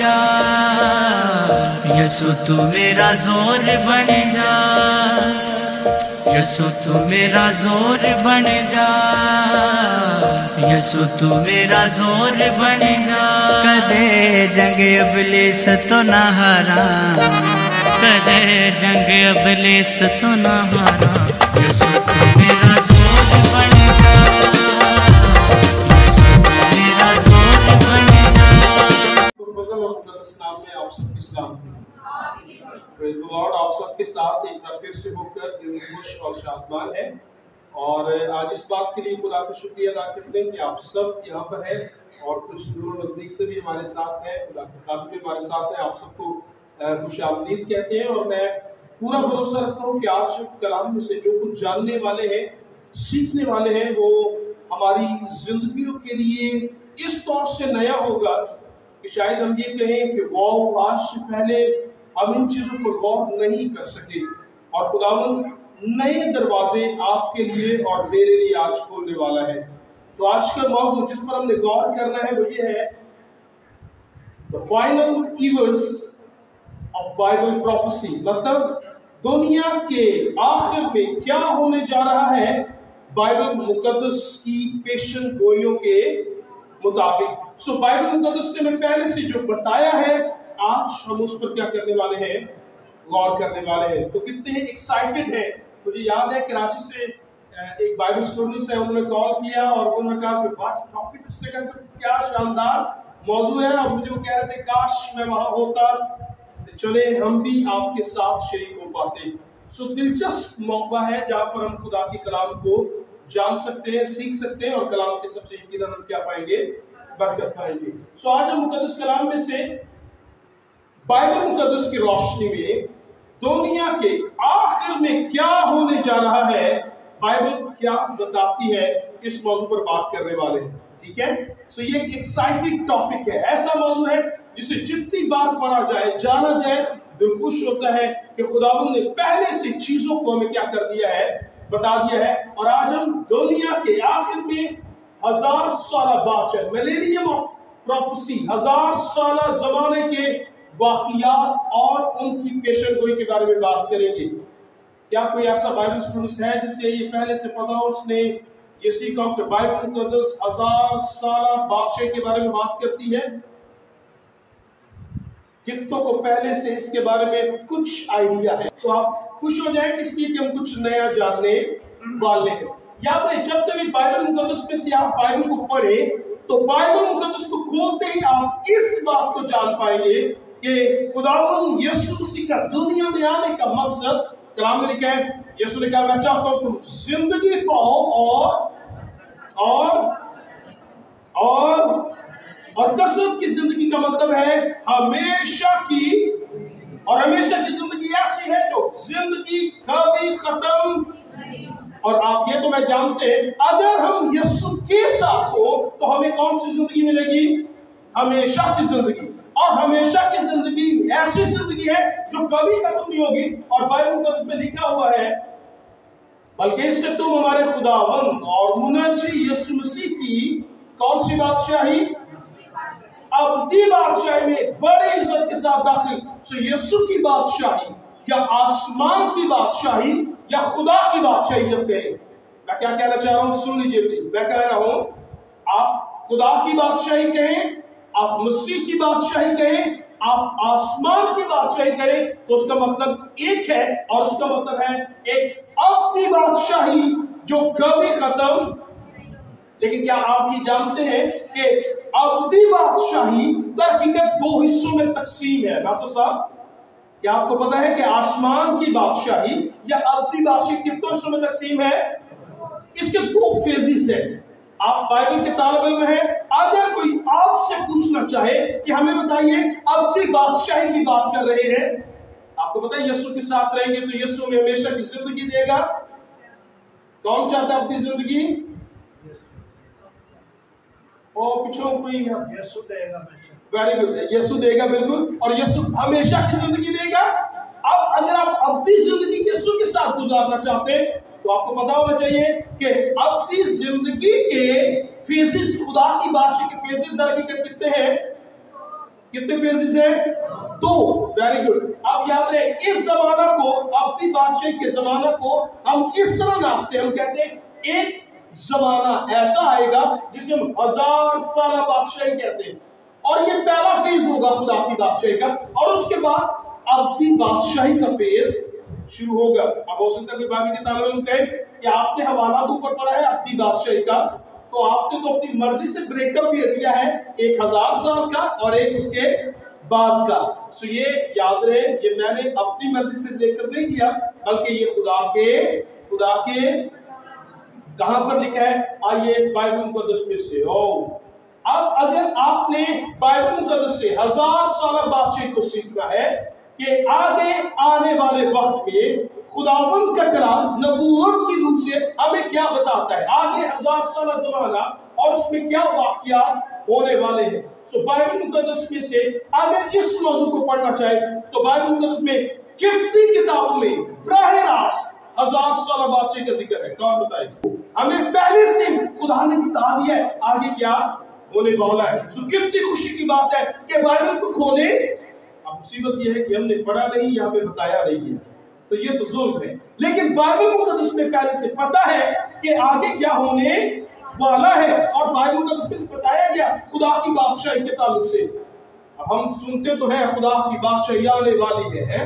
जा, यसु तू मेरा जोर बन जा, यसु तू मेरा जोर बन जा, यसु तू मेरा जोर बन जा। कदे जंग इब्लीस तो ना हारा, कदे जंग इब्लीस तो ना हारा, यसु तू मेरा जोर बन जा, यसु तू मेरा जोर बन जा। फजल और मुकद्दस नाम में आप सबकी सलामती। Praise the Lord. आप सबके साथ एक बार फिर से होकर दिल खुश और शादमान है, और आज इस बात के लिए खुदा का शुक्रिया अदा करते हैं कि आप सब यहाँ पर हैं और कुछ दूर नज़दीक से भी हमारे साथ हैं, खुदा के साथ भी हमारे साथ हैं। आप सबको खुशामदीद कहते हैं, और मैं पूरा भरोसा रखता हूँ कि आज कलाम में से जो कुछ जानने वाले हैं, सीखने वाले हैं, वो हमारी जिंदगियों के लिए इस तौर से नया होगा कि शायद हम ये कहें कि वाह, आज से पहले हम इन चीजों पर गौर नहीं कर सके, और खुदावंद नए दरवाजे आपके लिए और मेरे लिए आज खोलने वाला है। तो आज का मौजू जिस पर हमने गौर करना है वो ये है, the final events of Bible prophecy, मतलब दुनिया के आखिर में क्या होने जा रहा है बाइबल मुकद्दस की पेशन गोइयों के मुताबिक। सो बाइबल मुकद्दस ने मैं पहले से जो बताया है, आज हम उस पर क्या करने वाले हैं, गौर करने वाले हैं। तो कितने एक्साइटेड हैं। मुझे याद है कराची से एक बाइबल स्टूडेंट्स है, उन्होंने कॉल किया और उन्होंने कहा कि व्हाट टॉपिक, उसने कहा क्या शानदार मौजू है, और मुझे वो कह रहे थे काश मैं वहां होता, तो चले हम भी आपके साथ शरीक हो पाते। सो दिलचस्प मौका है जहां पर हम खुदा के कलाम को जान सकते हैं, सीख सकते हैं, और कलाम के सबसे यकीनन हम क्या पाएंगे, बरकत पाएंगे। सो आज हम मुकद्दस कलाम में से बाइबल मुकद्दस की रोशनी में दुनिया के आखिर में क्या होने जा रहा है, बाइबल क्या बताती है, इस मौजू पर बात करने वाले हैं। ठीक है। सो ये एक एक्साइटिंग टॉपिक है, ऐसा मौजू है जिसे जितनी बार पढ़ा जाए, जाना जाए, दिल खुश होता है कि खुदावंद ने पहले से चीजों को हमें क्या कर दिया है, बता दिया है। और आज हम दुनिया के आखिर में 1000 साल बाद, मिलेनियम ऑफ प्रोफेसी, 1000 साल जमाने के वाकयात और उनकी पेशन गोई के बारे में बात करेंगे। क्या कोई ऐसा बाइबल स्टूडेंट है जिससे ये पहले से पता हो, उसने ये सीखा कि बाइबल मुकद्दस 1000 साल बादशाह के बारे में बात करती है? जितनों को पहले से इसके बारे में कुछ आइडिया है तो आप खुश हो जाए इसलिए कि हम कुछ नया जानने वाले हैं। याद रहे, जब कभी बाइबल मुकद्दस में से आप बाइबल को पढ़े तो बाइबल मुकद्दस को खोलते ही आप इस बात को जान पाएंगे कि खुदावंद यीशु मसीह का दुनिया में आने का मकसद, कलाम में लिखा है, यीशु ने कहा मैं चाहता हूं तुम जिंदगी पाओ और कसरत की जिंदगी का मतलब है हमेशा की, और हमेशा की जिंदगी ऐसी है जो जिंदगी कभी खत्म। और आप ये तो मैं जानते हैं, अगर हम यीशु के साथ हो तो हमें कौन सी जिंदगी मिलेगी, हमेशा की जिंदगी। और हमेशा की जिंदगी ऐसी जिंदगी है जो कभी खत्म नहीं होगी, और बाइबल में उसमें लिखा हुआ है, बल्कि इससे तुम हमारे खुदावंद और मुनज्जी यीशु मसीह की कौन सी बादशाही, अबदी बादशाही में बड़ी इज्जत के साथ दाखिल। सो यीशु की बादशाही या आसमान की बादशाही या खुदा की बादशाही जब कहे, मैं क्या कहना चाह रहा हूं, सुन लीजिए प्लीज। मैं कह रहा हूं आप खुदा की बादशाही कहें, आप मसीह की बादशाही कहें, आप आसमान की बादशाही करें, तो उसका मतलब एक है, और उसका मतलब है एक अबदी बादशाही जो कभी खत्म। लेकिन क्या आप ये जानते हैं कि अबदी बादशाही दरहकीकत दो हिस्सों में तकसीम है। नासर साहब, क्या आपको पता है कि आसमान की बादशाही या अबदी बादशाही कितने हिस्सों में तकसीम है? इसके दो फेजेस है। आप बाइबल के तालिब इल्म हैं, अगर कोई आपसे पूछना चाहे कि हमें बताइए अबदी बादशाही की बात कर रहे हैं, आपको पता है यीशु के साथ रहेंगे तो यीशु में हमेशा की जिंदगी देगा। कौन चाहता है अपनी जिंदगी? और पिछड़ों कोई यीशु देगा। वेरी गुड, यीशु देगा, बिल्कुल, और यीशु हमेशा की जिंदगी देगा। अब अगर आप अपनी जिंदगी यीशु के साथ गुजारना चाहते हैं तो आपको पता होना चाहिए कि अपनी जिंदगी के फेजेस, खुदा की बादशाही के फेजेस दरहकीकत कितने हैं? कितने फेजेस हैं? 2। Very good. अब याद रहे इस जमाना को, अपनी बादशाही के जमाना को हम इस तरह नापते हैं, हम कहते हैं एक जमाना ऐसा आएगा जिसे हम 1000 साल बादशाही कहते हैं, और ये पहला फेज होगा खुदा की बादशाही का, और उसके बाद अपनी बादशाही का फेज शुरू होगा। अब हो सकता है कोई बाइबल के तालिब इल्म कहे कि आपने हवालात ऊपर पढ़ा है अपनी बादशाही का, तो आपने तो अपनी मर्जी से ब्रेकअप दे दिया है, एक 1000 साल का और एक उसके बाद का। सो ये याद रहे, ये मैंने अपनी मर्जी से ब्रेकअप नहीं किया, बल्कि ये खुदा के कहां पर लिखा है? आइए बाइबल मुकद्दस में से। अब अगर आपने बाइबल मुकद्दस से 1000 साल बादशाही को सीखना है कि आगे आने वाले वक्त में खुदावंद का कलाम नबूवत की रूप से हमें क्या बताता है, आगे 1000 साल जमाना और उसमें क्या वाकया होने वाले हैं। सो बाइबल मुकद्दस में से अगर इस मौजू को पढ़ना चाहे तो बाइबल मुकद्दस में कितनी किताबों में बराह रास्त 1000 साल बादशाही का जिक्र है? कौन बताएगा? हमें पहले से खुदा ने बता दिया है आगे क्या होने वाला है। सो कितनी खुशी की बात है कि बाइबल को खोले। अब मुसीबत यह है कि हमने पढ़ा नहीं, यहाँ पे बताया नहीं है, तो ये तो जुल्म है। लेकिन बाइबल मुकद्दस में पहले से पता है कि आगे क्या होने वाला है, और बाइबल मुकद्दस में बताया गया खुदा की बादशाही के ताल्लुक से। अब हम सुनते तो हैं खुदा की बादशाही आने वाली है,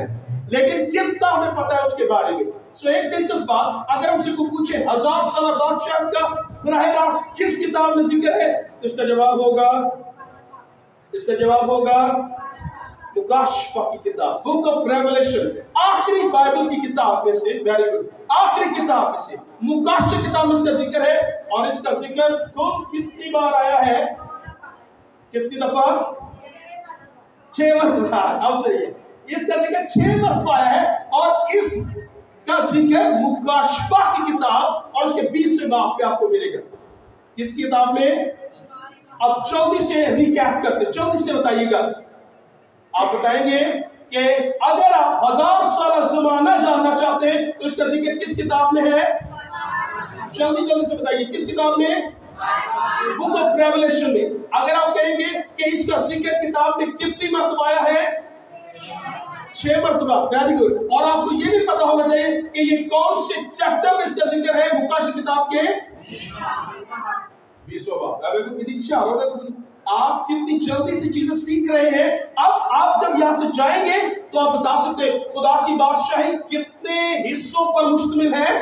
लेकिन कितना हमें पता है उसके बारे में? सो एक दिलचस्प बात, अगर हमसे कोई पूछे 1000 साल बादशाह का बराह रास्त किस किताब में जिक्र है, तो इसका जवाब होगा मुकाशफा की किताब, बुक ऑफ रेवलेशन, आखिरी बाइबल की किताब में से। वेरी गुड, आखिरी किताब में से मुकाशफा किताब में इसका जिक्र है, और इसका जिक्र कितनी बार आया है? कितनी दफा? 6 मरतबा। अब सही है, इसका जिक्र 6 मरतबा आया है, और इसका जिक्र मुकाशफा की किताब और उसके 20वें बाब पे आपको मिलेगा। किस किताब में? अब जल्दी से रिकैप करते, जल्दी से बताइएगा। आप बताएंगे कि अगर आप 1000 साल जमाना जानना चाहते हैं तो इसका जिक्र किस किताब में है? जल्दी से बताइए, किस किताब में? बुक ऑफ रेवलेशन में। अगर आप कहेंगे कि इसका जिक्र किताब में कितनी मरतबा आया है? 6 मरतबा। Very good. और आपको ये भी पता होना चाहिए कि ये कौन से चैप्टर में इसका जिक्र है? मुकाशफा किताब के 20वां बाब। आप कितनी जल्दी से चीजें सीख रहे हैं। अब आप जब यहां से जाएंगे तो आप बता सकते हैं खुदा की बादशाही कितने हिस्सों पर मुश्तमिल है?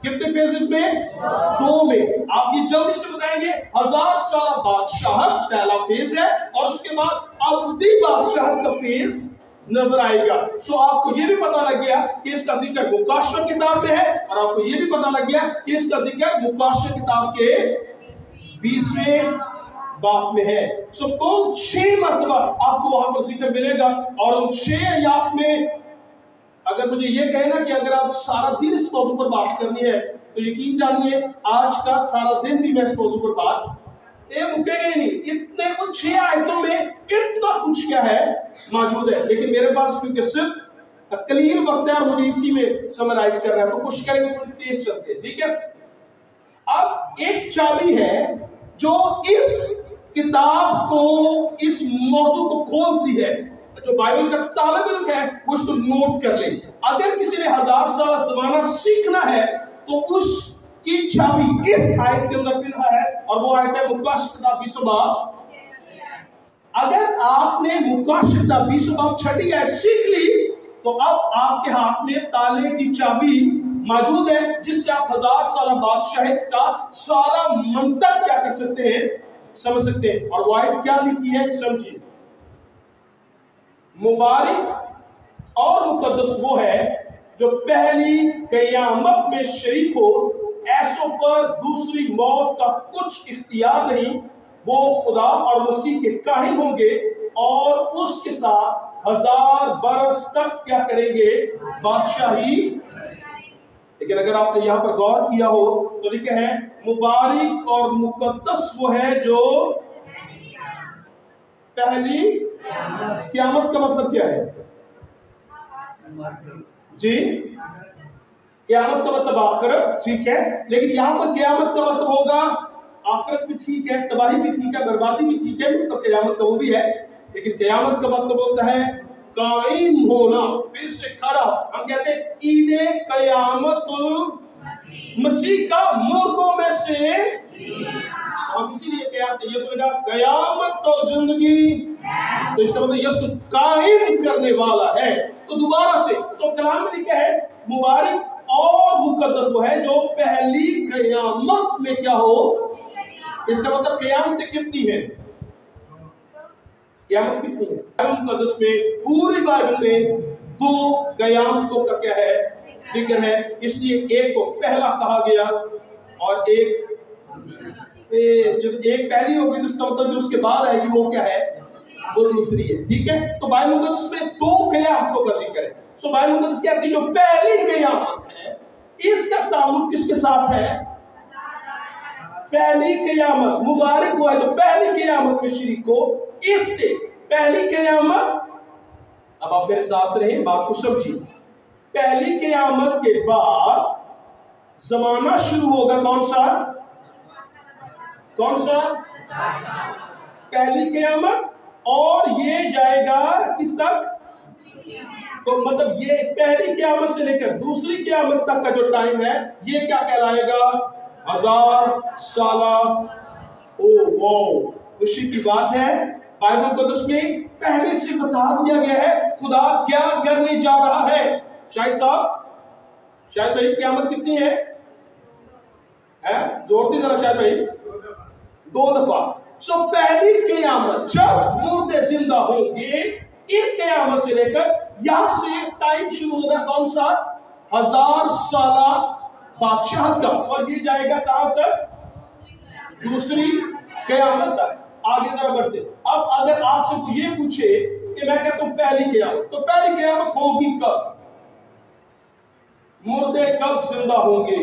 कितने फेजेस में? 2 में। आप ये जल्दी से बताएंगे 1000 साल बादशाहत पहला फेज है, और उसके बाद अब्दी बादशाहत का फेज नजर आएगा। सो आपको ये भी पता लग गया कि इसका जिक्र मुकाशफा किताब में है, और आपको ये भी पता लग गया कि इसका जिक्र मुकाशफा किताब के 20वें बाप में है। सो कौन 6 मरतबा आपको वहां पर जिक्र मिलेगा, और उन 6 आयात में अगर मुझे ये कहना कि अगर आप सारा दिन इस मौजू पर बात करनी है तो यकीन जानिए आज का सारा दिन भी मैं इस मौजू पर बात मुकेगा ही नहीं। इतने कुछ 6 आयतों में इतना कुछ क्या है मौजूद है, लेकिन मेरे पास क्योंकि सिर्फ कलील वक्त है और मुझे इसी में समराइज कर रहा है, तो कोशिश करेंगे थोड़ी तेज चलते हैं, ठीक है। अब एक चाबी है जो इस किताब को, इस मौजू को खोलती है, जो बाइबल का तालिब इल्म है वो इसको नोट कर ले। अगर किसी ने 1000 साल जमाना सीखना है तो उसकी चाबी इस आयत के अंदर पिना है, और वो आयत है मुकाशफा किताब 20वां बाब। अगर आपने मुकाशफा किताब 20वां बाब छठी आयत सीख ली तो अब आपके हाथ में ताले की चाबी मौजूद है, जिससे आप 1000 साल बादशाही का सारा मंतक क्या कर सकते हैं, समझ सकते हैं। और वो आयत क्या लिखी है समझिए, मुबारक और मुकद्दस वो है जो पहली क़यामत में शरीक हो, ऐसों पर दूसरी मौत का कुछ इख्तियार नहीं, वो खुदा और मसीह के काहिल होंगे और उसके साथ 1000 बरस तक क्या करेंगे, बादशाही। लेकिन अगर आपने यहां पर गौर किया हो तो लिखा है मुबारक और मुकद्दस वो है जो पहली क़यामत का मतलब क्या है जी? क़यामत का मतलब आखिरत, ठीक है। लेकिन यहां पर क़यामत का मतलब होगा आखिरत भी ठीक है, तबाही भी ठीक है, बर्बादी भी ठीक है, मतलब क़यामत का वो भी है, लेकिन क़यामत का मतलब होता है कायम होना, फिर से खड़ा। हम कहते हैं ईद क़यामतुल मसीह का मुर्दों में से, हम इसीलिए कहते हैं यीशु ने कहा क़यामत तो जिंदगी, तो इसका मतलब यीशु कायम करने वाला है। तो दोबारा से तो कलाम में लिखा है मुबारक और मुकद्दस वो है जो पहली क़यामत में क्या हो। इसका मतलब क़यामत कितनी है, क़यामत कितनी है? मुकद्दस में पूरी बाइबल में 2 क़यामतों का क्या है, जिक्र है। इसलिए एक को पहला कहा गया और एक पहली होगी तो उसका मतलब जो उसके बाद आएगी वो क्या है, वो दूसरी है। ठीक है, तो बाइबल मुकद्दस में 2 क़यामतों का जिक्र है। सो बाइबल मुकद्दस कहती है जो पहली क़यामत है इसका ताल्लुक किसके साथ है, पहली क़यामत। मुबारक हुआ है जो पहली क़यामत में शरीक हो, इससे पहली क़यामत। अब आप मेरे साथ रहे, बात को समझिए। पहली क़यामत के बाद जमाना शुरू होगा, कौन सा, कौन सा, पहली क़यामत, और ये जाएगा किस तक, तो मतलब ये पहली क़यामत से लेकर दूसरी क़यामत तक का जो टाइम है ये क्या कहलाएगा, 1000 साला। ओ वाओ, खुशी की बात है। बाइबल मुकद्दस में पहले से बता दिया गया है खुदा क्या करने जा रहा है। शायद साहब, शायद भाई क़यामत कितनी है, जोर दी जरा, शायद भाई 2 दफा। सो पहली क़यामत जब मुर्दे जिंदा होंगे, इस क़यामत से लेकर यहां से टाइम शुरू होगा कौन सा, 1000 साला बादशाह का, और ये जाएगा कहां तक, दूसरी क़यामत तक। आगे जरा बढ़ते। अब अगर आपसे कोई ये पूछे कि मैं कहता हूं पहली क़यामत, तो पहली क़यामत होगी कब, मुर्दे कब जिंदा होंगे।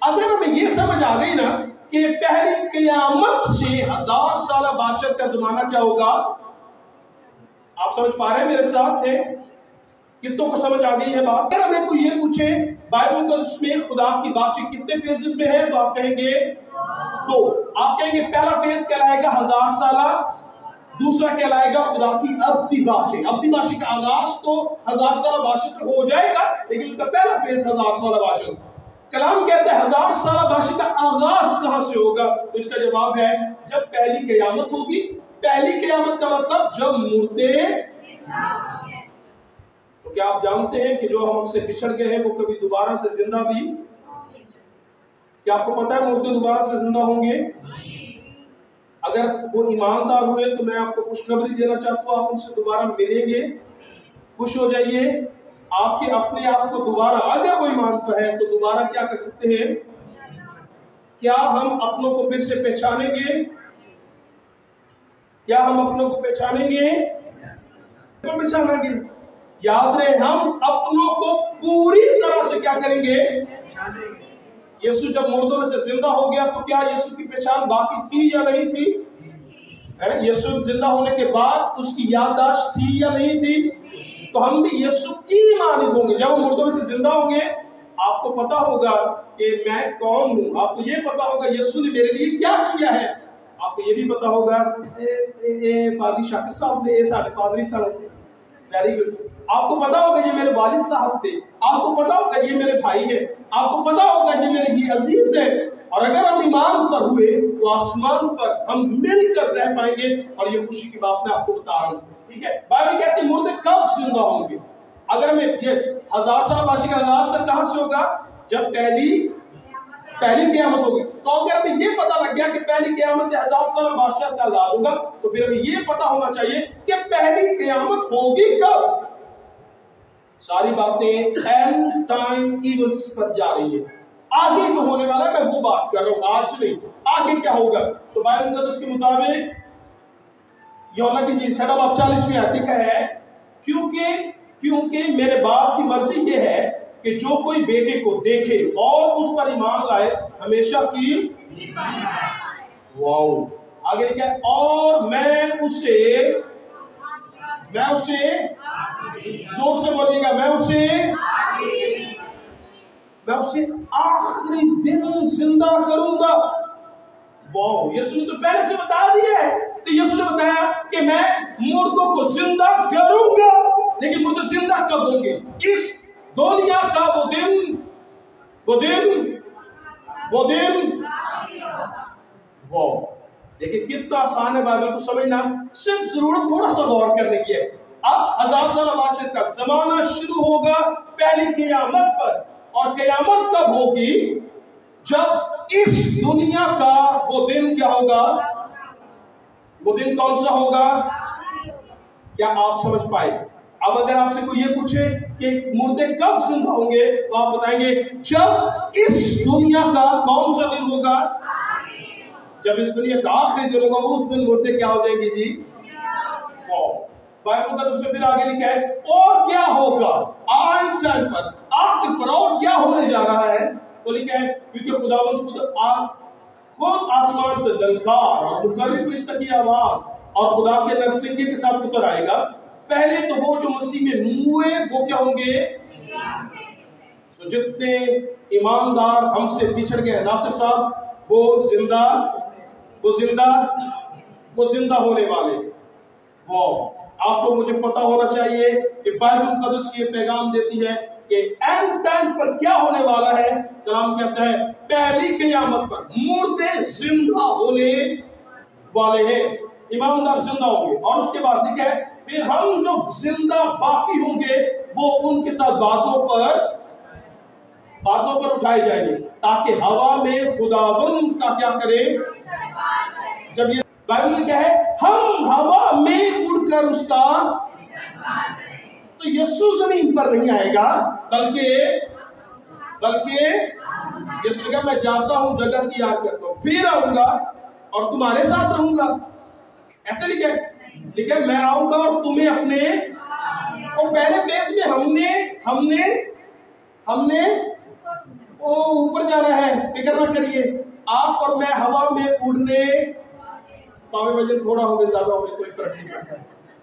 अगर हमें ये समझ आ गई ना कि पहली क़यामत से 1000 साल बादशाह का जमाना क्या होगा, आप समझ पा रहे हैं मेरे साथ थे, कितनों को समझ आ गई है बात। अगर हमें कोई ये पूछे बाइबल मुकद्दस में खुदा की बादशाही कितने फेजेस में है, तो आप कहेंगे 2। आप कहेंगे पहला फेज कहलाएगा 1000 साला, दूसरा कहलाएगा खुदा की अब्दी बादशाही। अब्दी बादशाही का आगाज तो 1000 साल बादशाही से हो जाएगा, लेकिन उसका पहला फेज 1000 साल बादशाही। कलाम कहता है 1000 साल बादशाही का आगाज कहां से होगा, तो इसका जवाब है जब पहली क़यामत होगी। पहली क़यामत का मतलब जब मुर्दे, तो क्या आप जानते हैं कि जो हम हमसे बिछड़ गए हैं वो कभी दोबारा से जिंदा भी, क्या आपको पता है मुर्दे दोबारा से जिंदा होंगे? अगर वो ईमानदार हुए तो मैं आपको खुशखबरी देना चाहता हूँ, आप उनसे दोबारा मिलेंगे, खुश हो जाइए। आपके अपने आप को दोबारा, अगर वो ईमान पर है तो दोबारा क्या कर सकते हैं, क्या हम अपनों को फिर से पहचानेंगे, क्या हम अपनों को पहचानेंगे, तो पहचानेंगे। याद रहे हम अपनों को पूरी तरह से क्या करेंगे, यीशु जब मुर्दों में से जिंदा हो गया तो क्या यीशु की पहचान बाकी थी या नहीं थी? यीशु जिंदा होने के बाद उसकी याददाश्त थी या नहीं थी? तो हम भी यीशु की मानित होंगे जब हम मुर्दों में से जिंदा होंगे। आपको पता होगा कि मैं कौन हूं, आपको ये पता होगा यीशु ने मेरे लिए क्या किया है, आपको ये भी पता होगा पादरी शाकिर साहब ने, साढ़े पादरी साहब थे, वेरी गुड। आपको पता होगा ये मेरे वालिद साहब थे, आपको पता होगा ये मेरे भाई है, आपको पता होगा ये मेरे ये अजीज है। और अगर हम ईमान पर हुए तो आसमान पर हम मिलकर रह पाएंगे, और ये खुशी की बात मैं आपको बता रहा हूँ। ठीक है, बाइबल कहती है मुर्दे कब जिंदा होंगे। अगर हमें ये 1000 साल बादशाही का आगाज से कहां से होगा, जब पहली क़यामत होगी। तो अगर हमें ये पता लग गया कि पहली क़यामत से 1000 साल बादशाह का आगाज होगा, तो फिर हमें ये पता होना चाहिए कि पहली क़यामत होगी कब। सारी बातें एंड टाइम इवेंट्स पर जा रही है, आगे तो होने वाला है, मैं वो बात कर रहा हूं, आज नहीं, आगे क्या होगा। तो बाइबल मुकद्दस के मुताबिक यूहन्ना की इंजील 6 बाब 40 आयत लिखा है, क्योंकि मेरे बाप की मर्जी ये है कि जो कोई बेटे को देखे और उस पर ईमान लाए हमेशा की। वाओ, आगे लिखा है और मैं उसे जोर से बोलिएगा, मैं उसे आखिरी दिन जिंदा करूंगा। वाओ, यीशु ने तो पहले से बता दिया है। तो यीशु ने बताया कि मैं मुर्दों को जिंदा करूंगा। लेकिन मुर्दे जिंदा कब होंगे? इस दुनिया का वो दिन वो देखिए कितना आसान है बाइबल को समझना, सिर्फ जरूरत थोड़ा सा गौर करने की है। अब 1000 साल बादशाह का जमाना शुरू होगा पहली क़यामत पर, और क़यामत कब होगी? जब इस दुनिया का वो दिन क्या होगा? वो दिन कौन सा होगा? क्या आप समझ पाए? अब अगर आपसे कोई ये पूछे कि मुर्दे कब जिंदा होंगे, तो आप बताएंगे जब इस दुनिया का कौन सा दिन होगा? जब इस दुनिया का आखिरी दिन होगा, उस दिन मुर्दे क्या हो जाएंगे जी? बाइबल का उसमें फिर आगे लिखा है और क्या होगा आज टाइम पर, आखिर पर और क्या होने जा रहा है? तो लिखा है क्योंकि खुदावंद खुद आसमान से जलकार और मुकर्रिर फरिश्ता की आवाज और खुदा के नरसिंगे के साथ उतर आएगा। पहले तो वो जो मसीह में हुए वो क्या होंगे? तो जितने ईमानदार हमसे बिछड़ गए नासिर साहब, वो जिंदा होने वाले। वो आपको मुझे पता होना चाहिए कि बाइबल मुकद्दस ये पैगाम देती है कि एंड टाइम पर क्या होने वाला है। कलाम कहता है पहली क़यामत पर मुर्दे जिंदा होने वाले हैं, ईमानदार जिंदा होंगे। और उसके बाद लिखा है फिर हम जो जिंदा बाकी होंगे वो उनके साथ बातों पर उठाए जाएंगे, ताकि हवा में खुदावंद का क्या करे? जब ये बाइबल में क्या है, हम हवा में उड़कर उसका, तो यीशु जमीन पर नहीं आएगा, बल्कि यीशु ने कहा मैं जाता हूं, जगह तैयार करता हूं, फिर आऊंगा और तुम्हारे साथ रहूंगा। ऐसे लिखा है मैं आऊंगा और तुम्हें अपने, और पहले फेज में हमने ऊपर जाना है, फिक्र ना करिए। आप और मैं हवा में उड़ने, पावे वजन थोड़ा हो गया ज्यादा हो गया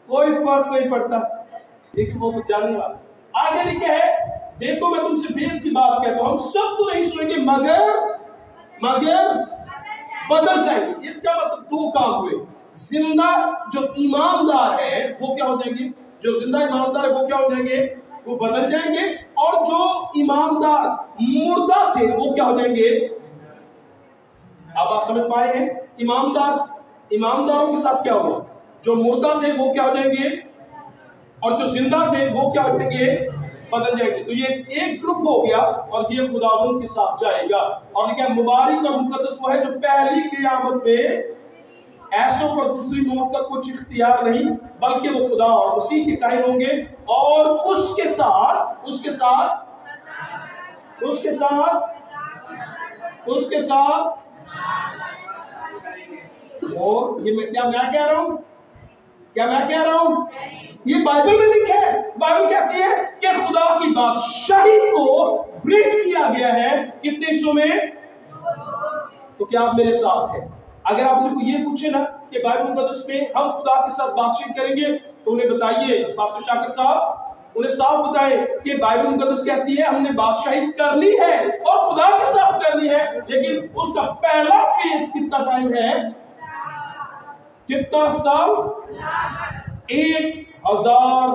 कोई फर्क नहीं पड़ता, लेकिन वो जानने वाला। आगे लिखा है देखो मैं तुमसे भेद की बात कहता हूं, हम सब तो नहीं सोएंगे मगर बदल जाएंगे। इसका मतलब दो काम हुए, जिंदा जो ईमानदार है वो क्या हो जाएंगे? जो जिंदा ईमानदार है वो क्या हो जाएंगे? वो बदल जाएंगे। और जो ईमानदार मुर्दा थे वो क्या हो जाएंगे? अब आप समझ पाए हैं? ईमानदारों के साथ क्या होगा? जो मुर्दा थे वो क्या हो जाएंगे, और जो जिंदा थे वो क्या हो जाएंगे? बदल जाएंगे। तो ये एक ग्रुप हो गया और ये खुदावंद के साथ जाएगा। और क्या मुबारक और मुकद्दस वो है जो पहली क़यामत में ऐसों पर दूसरी मौत का कुछ इख्तियार नहीं, बल्कि वो खुदा और मसीह के कायल होंगे और उसके साथ और ये मैं कह रहा हूं ये बाइबल में लिखा है। बाइबल कहती है कि खुदा की बादशाही को ब्रेक किया गया है कितने हिस्सों में? तो क्या आप मेरे साथ हैं? अगर आपसे कोई ये पूछे ना कि बाइबल मुकद्दस में हम खुदा के साथ बातचीत करेंगे, तो उन्हें बताइए, पास्टर शाकिर साहब उन्हें साफ बताए कि बाइबल मुकद्दस कहती है हमने बादशाही करनी है और खुदा के साथ करनी है, लेकिन उसका पहला फेज कितना टाइम है? कितना साल? 1000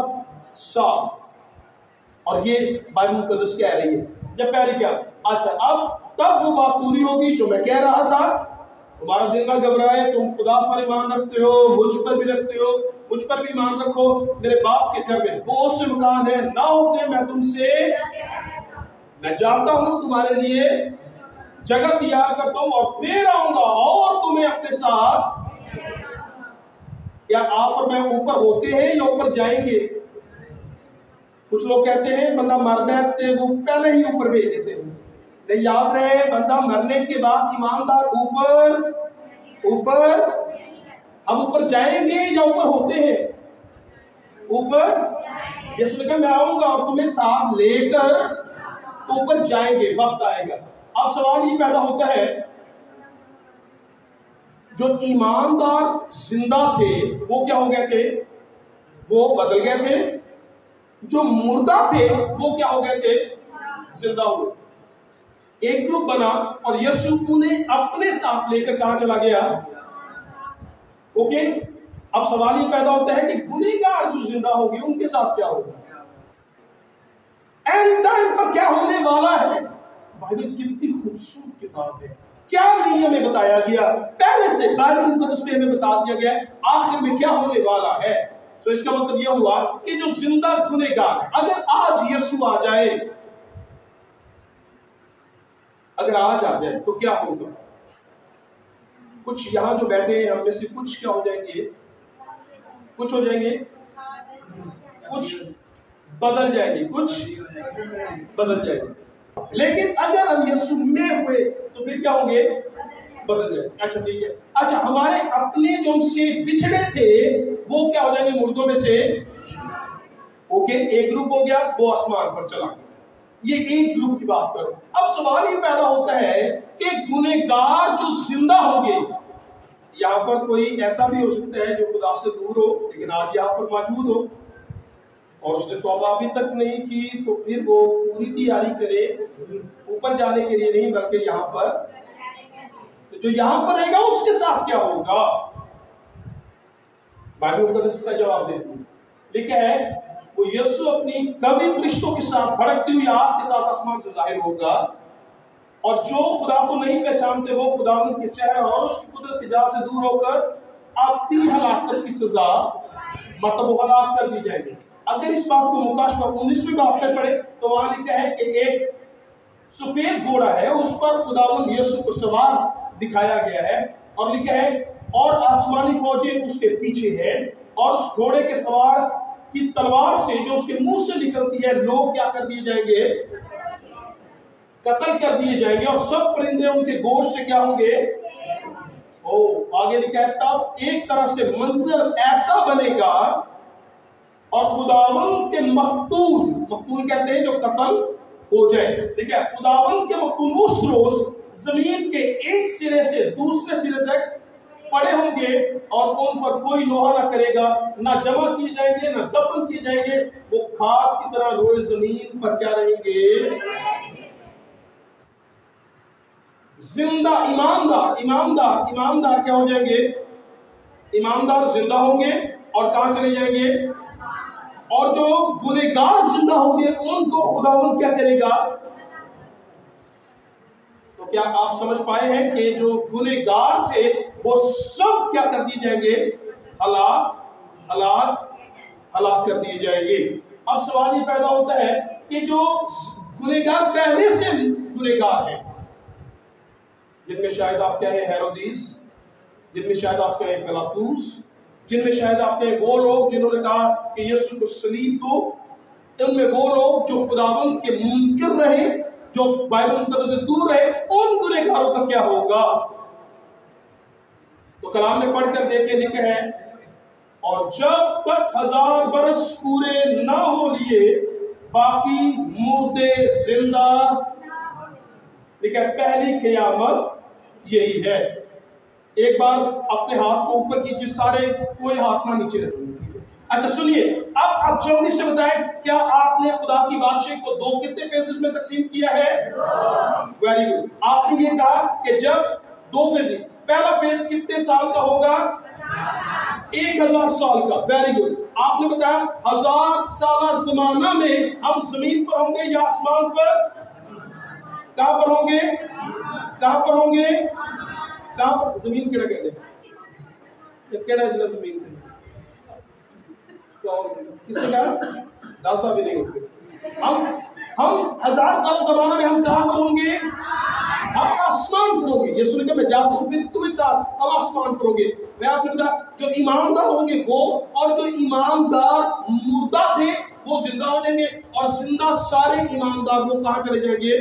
साल। और ये बाइबल मुकद्दस कह रही है। जब पहले क्या, अच्छा अब तब वो बात पूरी होगी जो मैं कह रहा था, तुम्हारा दिल ना घबराए, तुम खुदा पर ईमान रखते हो, मुझ पर भी रखते हो, मुझ पर भी ईमान रखो। मेरे बाप के घर में बहुत से मकान है, ना होते मैं जाता हूं तुम्हारे लिए जगह तैयार करता हूं और फिर आऊंगा और तुम्हें अपने साथ। क्या आप और मैं ऊपर होते हैं या ऊपर जाएंगे? कुछ लोग कहते हैं बंदा मरता है तो वो पहले ही ऊपर भेज देते हैं। नहीं, याद रहे बंदा मरने के बाद ईमानदार ऊपर हम ऊपर जाएंगे या ऊपर होते हैं? ऊपर। यीशु ने कहा मैं आऊंगा और तुम्हें साथ लेकर तो ऊपर जाएंगे, वक्त आएगा। अब सवाल ये पैदा होता है, जो ईमानदार जिंदा थे वो क्या हो गए थे? वो बदल गए थे। जो मुर्दा थे वो क्या हो गए थे? जिंदा हुए। एक ग्रुप बना और यीशु उन्हें अपने साथ लेकर कहां चला गया? ओके, اب سوال یہ پیدا ہوتا ہے کہ گنہگار جو زندہ ہوگی ان کے ساتھ کیا ہوگا؟ اینڈ ٹائم پر کیا ہونے والا ہے؟ بائبل کتنی خوبصورت کتاب ہے، کیا نہیں ہمیں بتایا گیا پہلے سے، بائبل مقدس میں ہمیں بتا دیا گیا آخر میں کیا ہونے والا ہے۔ تو اس کا مطلب یہ ہوا کہ جو زندہ گنہگار ہے، اگر آج یسوع آ جائے، اگر آج آ جائے تو کیا ہوگا؟ کچھ یہاں جو بیٹھے ہیں ہم میں سے کچھ کیا ہو جائیں گے؟ کچھ ہو جائیں گے، کچھ بدل جائیں گے، کچھ بدل جائیں گے۔ لیکن اگر ہم یسوع میں ہوئے تو پھر کیا ہوں گے؟ بدل جائیں گے۔ اچھا ٹھیک ہے، اچھا ہمارے اپنے جو ہم سے بچھڑے تھے وہ کیا ہو جائیں گے؟ مردوں میں سے اوکے، ایک گروپ ہو گیا وہ آسمان پر چلا گیا، یہ ایک گروپ کی بات کرو۔ اب سوال یہ پیدا ہوتا ہے کہ گنہگار جو زندہ ہوں گے، یہاں پر کوئی ایسا بھی ہو سکتا ہے جو خدا سے دور ہو لیکن آج یہاں پر موجود ہو اور اس نے توبہ ابھی تک نہیں کی، تو پھر وہ پوری تیاری کرے اوپر جانے کے لیے نہیں بلکہ یہاں پر، تو جو یہاں پر رہے گا اس کے ساتھ کیا ہوگا؟ بائبل مقدس کا جواب دیتی ہے، لکھا ہے وہ یسوع اپنی کبھی فرشتوں کے ساتھ بھڑکتی ہوئی آگ کے ساتھ آسمان سے ظاہر ہوگا، اور جو خدا کو نہیں پہچانتے وہ خدا ان کے چہرے اور اس کی قدرت کی جا سے دور ہو کر آتی ہلاکت کی سزا، مطلب وہ ہلاک کر دی جائے گی۔ اگر اس بات کو مکاشفہ 19ویں باب میں پڑھے تو وہاں لکھا ہے کہ ایک سفید گھوڑا ہے، اس پر خداوند یسوع کو سوار دکھایا گیا ہے، اور لکھا ہے اور آسمانی فوجیں اس کے پیچھے ہیں، اور اس گھوڑے کے سوار کی تلوار سے جو اس کے منہ سے نکلتی ہے لوگ کیا کر دیے جائیں گے؟ قتل کر دیے جائیں گے، اور سب پرندے ان کے گوشت سے کیا ہوں گے؟ آگے لکھا ہے تب ایک طرح سے منظر ایسا بنے گا اور خداوند کے مقتول کہتے ہیں جو قتل ہو جائے، ٹھیک ہے، خداوند کے مقتول اس روز زمین کے ایک سرے سے دوسرے سرے تک پڑے ہوں گے، اور ان پر کوئی لوہا نہ کرے گا، نہ جمع کیے جائیں گے نہ دفن کیے جائیں گے، وہ خاک کی طرح روئے زمین پر کیا رہیں گے؟ زندہ ایماندار کیا ہو جائیں گے؟ ایماندار زندہ ہوں گے اور کہاں چلے جائیں گے؟ اور جو گنہگار زندہ ہوں گے ان کو خداوند کیا کرے گا؟ تو کیا آپ سمجھ پائے ہیں کہ جو گنہگار تھے وہ سب کیا کر دیے جائیں گے؟ ہلاک کر دیے جائیں گے۔ اب سوال یہ پیدا ہوتا ہے کہ جو گنہگار پہلے سے گنہگار ہیں، جن میں شاید آپ کہیں ہیرودیس، جن میں شاید آپ کہیں پلاطوس، جن میں شاید آپ کہیں وہ لوگ جنہوں نے کہا کہ یسوع کو صلیب دو، ان میں وہ لوگ جو خداوند کے منکر رہے، جو بائبل مقدس سے دور رہے، ان گنہگاروں کا کیا ہوگا؟ تو کلام میں پڑھ کر دیکھیں، لکھا ہے اور جب تک 1000 برس پورے نہ ہو لیے باقی مردے زندہ، لکھا ہے پہلی قیامت یہی ہے۔ ایک بار اپنے ہاتھ کو اوپر کیجیے سارے، کوئی ہاتھ نہ نیچے رکھیں۔ اچھا سنیے، اب آپ جلدی سے بتائیں کیا آپ نے خدا کی بادشاہی کو 2 کتنے فیزز میں تقسیم کیا ہے؟ Very good. آپ نے یہ کہا کہ جب 2 فیز، پہلا فیز کتنے سال کا ہوگا؟ 1000 سال کا۔ Very good. آپ نے بتایا 1000 سالہ زمانہ میں ہم زمین پر ہوں گے یا آسمان پر؟ کہاں پر ہوں گے؟ کہاں پر ہوں گے؟ کہاں پر؟ زمین کیڑا کہتے ہیں؟ کیڑا جلا زمین پہ؟ کس نے کہا؟ داستا بھی نہیں ہوتے۔ ہم 1000 سال زمانہ میں ہم کہاں پر ہوں گے؟ ہم آسمان پر ہوں گے۔ یسوع نے کہا میں جاتا ہوں پھر تمہیں ساتھ، ہم آسمان پر ہوں گے۔ میں آپ نے کہا جو ایماندار ہوں گے وہ، اور جو ایماندار مردہ تھے وہ زندہ ہو جائیں گے، اور زندہ سارے ایماندار وہ کہاں چلے جائیں گے؟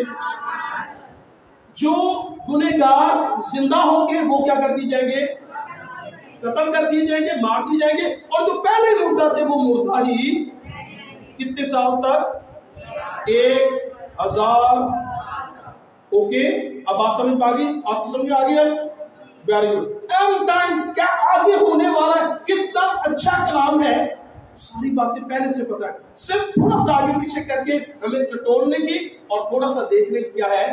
جو گنہگار زندہ ہوں گے وہ کیا کر دی جائیں گے؟ قتل کر دیے جائیں گے، مار دی جائیں گے، اور جو پہلے مردہ تھے وہ مردہ ہی کتنے سال تک؟ 1000۔ اوکے، اب بات سمجھ پا گئی؟ آپ کی سمجھ آ گئی ہے؟ Very good. اینڈ ٹائم کیا آگے ہونے والا ہے؟ کتنا اچھا کلام ہے، ساری باتیں پہلے سے پتا ہے، صرف تھوڑا سا آگے پیچھے کر کے ہمیں ٹٹولنے کی اور تھوڑا سا دیکھنے کی کیا ہے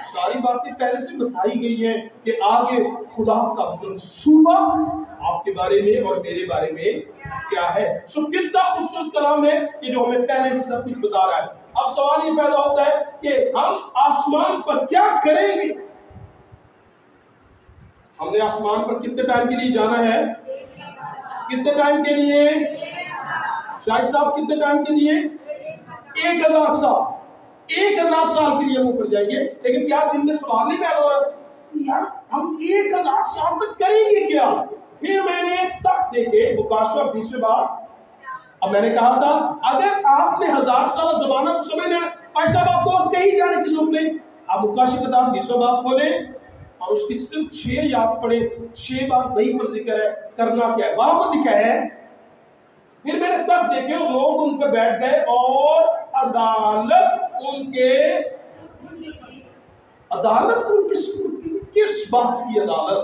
सारी बातें पहले से बताई गई हैं कि आगे खुदा का मंसूबा आपके बारे में और मेरे बारे में क्या है। सो कितना खूबसूरत कलाम है कि जो हमें पहले से सब कुछ बता रहा है। अब सवाल ये पैदा होता है कि हम आसमान पर क्या करेंगे। हमने आसमान पर कितने टाइम के लिए जाना है? कितने टाइम के लिए? शायद साहब कितने टाइम के लिए? 1000 साल। 1000 साल के लिए हम ऊपर जाएंगे। लेकिन क्या दिल में सवाल नहीं पैदा हो रहा यार हम 1000 साल तक करेंगे क्या? फिर मैंने तख्त देखे मुकाशवा 20वें बाब। अब मैंने कहा था अगर आपने 1000 साल जमाना को समझना है ऐसा आपको और कहीं जाने की जरूरत नहीं। आप मुकाशवा किताब 20वां बाब खोले और उसकी सिर्फ 6 याद पड़े। 6 बार वहीं पर जिक्र है करना क्या है, वहां पर लिखा है। फिर मैंने तख्त देखे और लोग उन पर बैठ गए और अदालत उनके सुपुर्द की। किस बात की अदालत?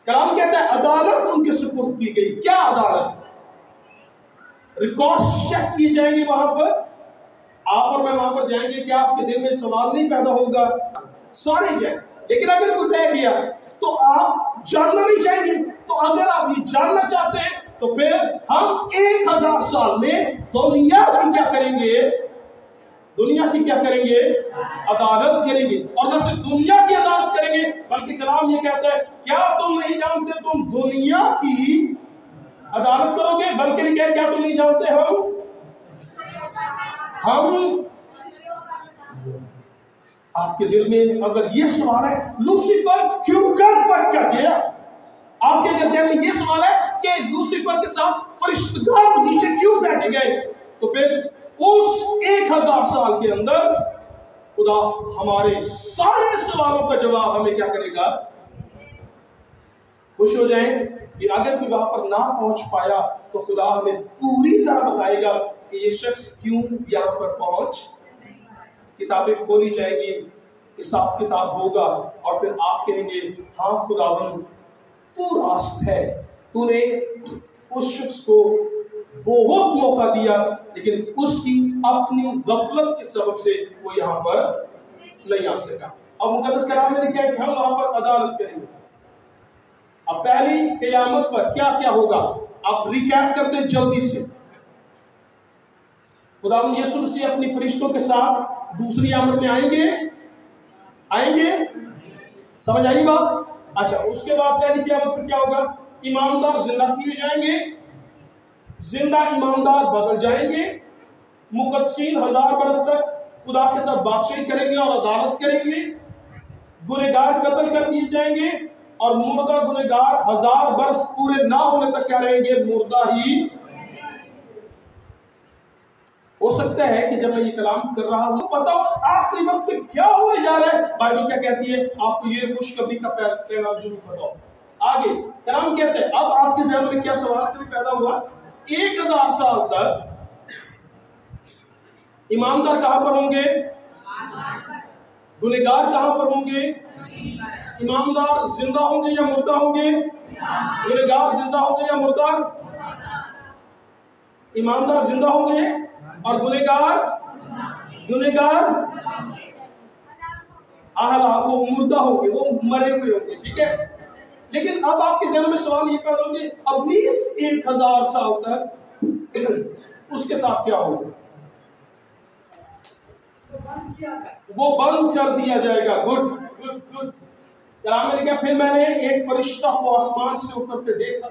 कलाम कहता है अदालत उनके सुपुर्द की गई। क्या अदालत? रिकॉर्ड चेक किए जाएंगे वहां पर। आप और मैं वहां पर जाएंगे, क्या आपके दिल में सवाल नहीं पैदा होगा? सारे जाए। लेकिन अगर कोई रह गया तो आप जानना नहीं चाहेंगे। तो अगर आप ये जानना चाहते हैं तो फिर हम 1000 साल में दुनिया की क्या करेंगे? दुनिया की क्या करेंगे? अदालत करेंगे। और न सिर्फ दुनिया की अदालत करेंगे बल्कि कलाम ये कहता है क्या तुम नहीं जानते तुम दुनिया की अदालत करोगे? बल्कि लिखा है क्या तुम नहीं जानते हम आपके दिल में अगर ये सवाल है लूसीफर क्यों कर पर क्या गया? आपके अगर जहन में ये सवाल है कि लूसीफर के साथ फरिश्तेगान नीचे क्यों बैठे गए, तो फिर उस 1000 साल के अंदर खुदा हमारे सारे सवालों का जवाब हमें क्या करेगा? खुश हो जाएं कि अगर कोई वहां पर ना पहुंच पाया तो खुदा हमें पूरी तरह बताएगा कि ये शख्स क्यों यहां पर पहुंच। किताबें खोली जाएगी, हिसाब किताब होगा और फिर आप कहेंगे हाँ खुदावन तू रास्त है, तूने उस शख्स को बहुत मौका दिया लेकिन उसकी अपनी गफलत के सबब से वो यहाँ पर नहीं आ सका। अब मुकद्दस कलाम में लिखा है कि हम वहां पर अदालत करेंगे। अब पहली क़यामत पर क्या क्या होगा आप रिकैप कर दें जल्दी से। खुदावंद यीशु मसीह अपनी फरिश्तों के साथ दूसरी आमद में आएंगे। समझ आई बात? अच्छा, उसके बाद पहली क़यामत पर क्या होगा? ईमानदार जिंदा किए जाएंगे, जिंदा ईमानदार बदल जाएंगे। मुकद्दसीन 1000 बरस तक खुदा के साथ बादशाही करेंगे और अदालत करेंगे। गुनहगार कत्ल कर दिए जाएंगे और मुर्दा गुनहगार 1000 बरस पूरे ना होने तक क्या रहेंगे? मुर्दा ही। हो सकता है कि जब मैं ये कलाम कर रहा हूं पता हो आखिरी वक्त में क्या होने जा रहा है। बाइबल क्या कहती है? आपको ये खुशखबरी का पैगाम जरूर बताओ। आगे कलाम कहते हैं अब आपके ज़हन में क्या सवाल पैदा हुआ? 1000 साल तक ईमानदार कहां पर होंगे? गुनहगार कहां पर होंगे? ईमानदार जिंदा होंगे या मुर्दा होंगे? गुनहगार जिंदा होंगे या मुर्दा? ईमानदार जिंदा होंगे और गुनहगार वो मुर्दा होंगे, वो मरे हुए होंगे। ठीक है, लेकिन अब आपके जहन में सवाल ये पैदा होंगे अब 1000 साल तक उसके साथ क्या होगा? वो बंद कर दिया जाएगा। Good good good. कलाम में लिखा फिर मैंने एक फरिश्ता को आसमान से उतरते देखा,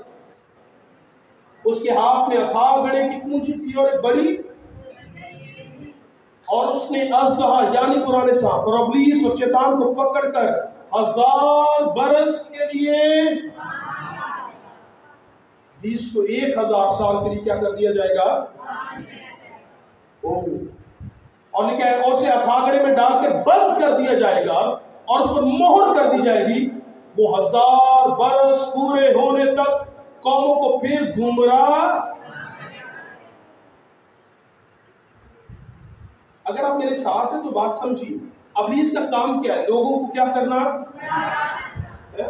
उसके हाथ में अथाह घड़े की पूंजी थी और एक बड़ी, और उसने अज़दहा यानी पुराने सांप और इब्लीस और शैतान को पकड़कर 1000 बरस के लिए इसको 1000 साल के लिए क्या कर दिया जाएगा? और लिखा है उसे अथागड़े में डाल के बंद कर दिया जाएगा और उस पर मोहर कर दी जाएगी। वो 1000 बरस पूरे होने तक कौमों को फिर गुमराह। अगर आप मेरे साथ हैं तो बात समझिए। इब्लीस का काम क्या है? लोगों को क्या करना?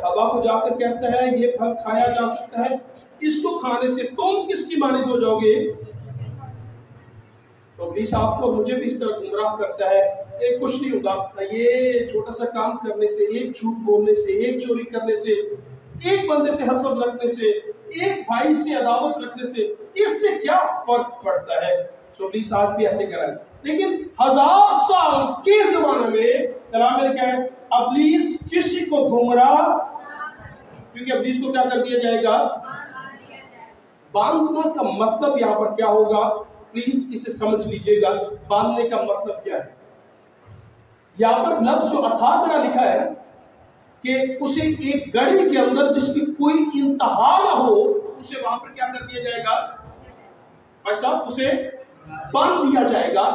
हवा को जाकर कहता है ये फल खाया जा सकता है, इसको खाने से तुम किसकी मानिद हो जाओगे? तो इब्लीस आपको मुझे भी इस तरह गुमराह करता है ایک کچھ نہیں ہوتا، یہ چھوٹا سا کام کرنے سے، ایک جھوٹ بولنے سے، ایک چوری کرنے سے، ایک بندے سے حسد رکھنے سے، ایک بھائی سے عداوت رکھنے سے، اس سے کیا فرق پڑتا ہے؟ سو ابلیس آج بھی ایسے کرا ہے، لیکن 1000 سال کے زمانے میں کلام میں کیا ہے؟ ابلیس کسی کو گمراہ، کیونکہ ابلیس کو کیا کر دیا جائے گا؟ باندھنا کا مطلب یہاں پر کیا ہوگا؟ پلیز اسے سمجھ لیجئے گا، باندھنے کا مطلب کیا ہے؟ یہاں پر لفظ جو اتھارنا لکھا ہے کہ اسے ایک گڑھی کے اندر جس کی کوئی انتہا نہ ہو، اسے وہاں پر کیا کر دیا جائے گا؟ بھائی صاحب اسے باندھ دیا جائے گا،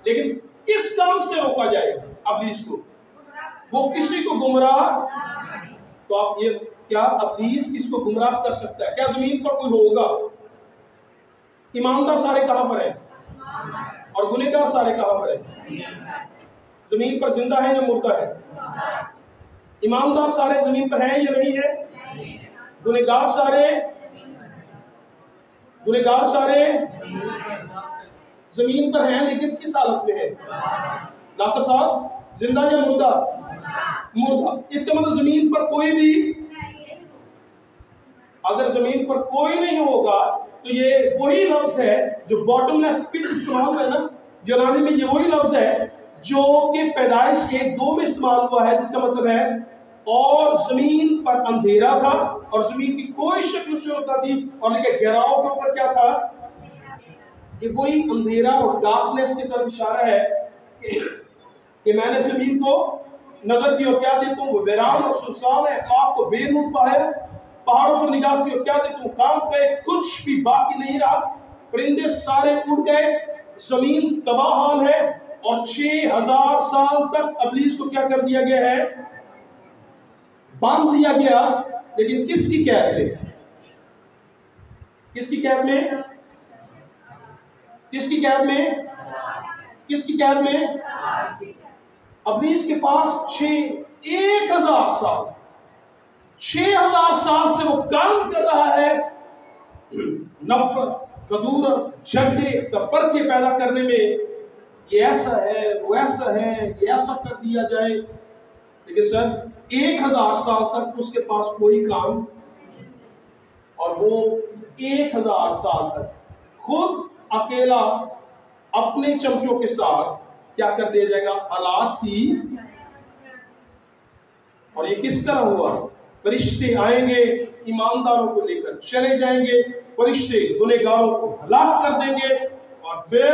لیکن کس کام سے روکا جائے گا ابلیس کو؟ وہ کسی کو گمراہ، تو آپ یہ کیا ابلیس کس کو گمراہ کر سکتا ہے؟ کیا زمین پر کوئی ہوگا؟ ایماندار سارے کہاں پر ہیں اور گنہگار سارے کہاں پر ہیں؟ زمین پر زندہ ہے یا مردہ ہے؟ ایماندار سارے زمین پر ہیں یا نہیں ہے؟ گنہگار سارے زمین پر ہیں، لیکن کس حالت میں ہے؟ ناصر صاحب زندہ یا مردہ؟ مردہ۔ اس کا مطلب زمین پر کوئی بھی، اگر زمین پر کوئی نہیں ہوگا تو یہ وہی لفظ ہے جو باٹم لیس پٹ استعمال ہے نا، یونانی میں یہ وہی لفظ ہے جو کہ پیدائش 1:2 میں استعمال ہوا ہے، جس کا مطلب ہے اور زمین پر اندھیرا تھا اور زمین کی کوئی شکل و صورت نہ تھی، اور لیکن گہراؤں کے اوپر کیا تھا؟ کہ وہی اندھیرا اور ڈارکنیس کی طرف اشارہ ہے کہ میں نے زمین کو نظر کی اور کیا دیتا ہوں؟ وہ ویران اور سنسان ہے، آپ کو بے نور پایا، پہاڑوں پر نگاہ کی اور کیا دیتا ہوں؟ کام پہ کچھ بھی باقی نہیں رہا، پرندے سارے اڑ گئے، زمین تباہ حال ہے، اور 6000 سال تک ابلیس کو کیا کر دیا گیا ہے؟ باندھ دیا گیا، لیکن کس کی قید میں؟ کس کی قید میں؟ کس کی قید میں؟ کس کی قید میں؟ ابلیس کے پاس 1000 سال 6000 سال سے وہ کام کر رہا ہے، نفرت، کدورت، جھگڑے، تفرقے پیدا کرنے میں، یہ ایسا ہے، وہ ایسا ہے، یہ ایسا کر دیا جائے، لیکن سر 1000 سال تک اس کے پاس کوئی کام، اور وہ 1000 سال تک خود اکیلا اپنے چمچوں کے ساتھ کیا کر دیا جائے گا؟ حالات کی۔ اور یہ کس طرح ہوا؟ فرشتے آئیں گے ایمانداروں کو لے کر چلے جائیں گے، فرشتے گنہگاروں کو ہلاک کر دیں گے، اور پھر